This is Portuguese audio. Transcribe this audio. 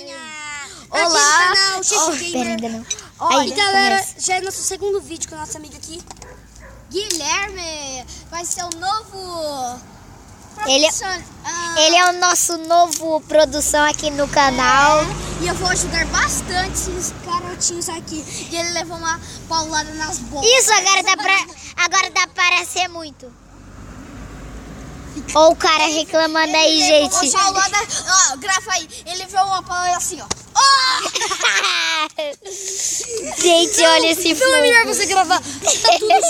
galerinha! Olá! Aqui no canal Pera, ainda não. Ó, Aí, e galera, começa. já é nosso segundo vídeo com a nossa amiga aqui. Guilherme vai ser o novo Ele é o nosso novo produção aqui no canal. E eu vou ajudar bastante esses garotinhos aqui. E ele levou uma paulada nas bolas. Isso, agora dá pra parecer muito. Ó o cara reclamando aí, gente. Uma paulada, ó, grava aí. Ele levou uma paulada assim, ó. Gente, olha esse Não é melhor fogo. você gravar. Tá tudo